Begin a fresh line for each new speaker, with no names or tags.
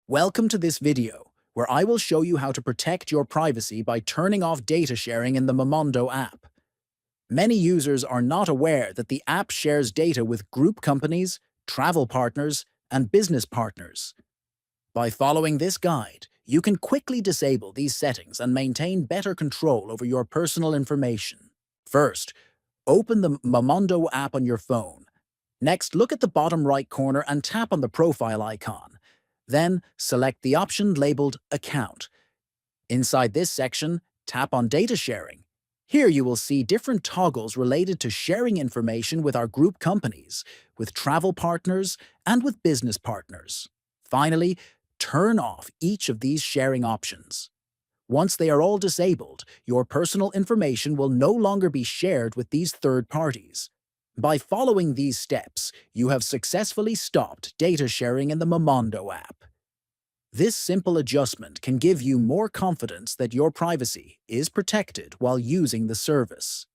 Welcome to this video, where I will show you how to protect your privacy by turning off data sharing in the Momondo app. Many users are not aware that the app shares data with group companies, travel partners, and business partners. By following this guide, you can quickly disable these settings and maintain better control over your personal information. First, open the Momondo app on your phone. Next, look at the bottom right corner and tap on the profile icon. Then, select the option labeled Account. Inside this section, tap on Data Sharing. Here you will see different toggles related to sharing information with our group companies, with travel partners, and with business partners. Finally, turn off each of these sharing options. Once they are all disabled, your personal information will no longer be shared with these third parties. By following these steps, you have successfully stopped data sharing in the Momondo app. This simple adjustment can give you more confidence that your privacy is protected while using the service.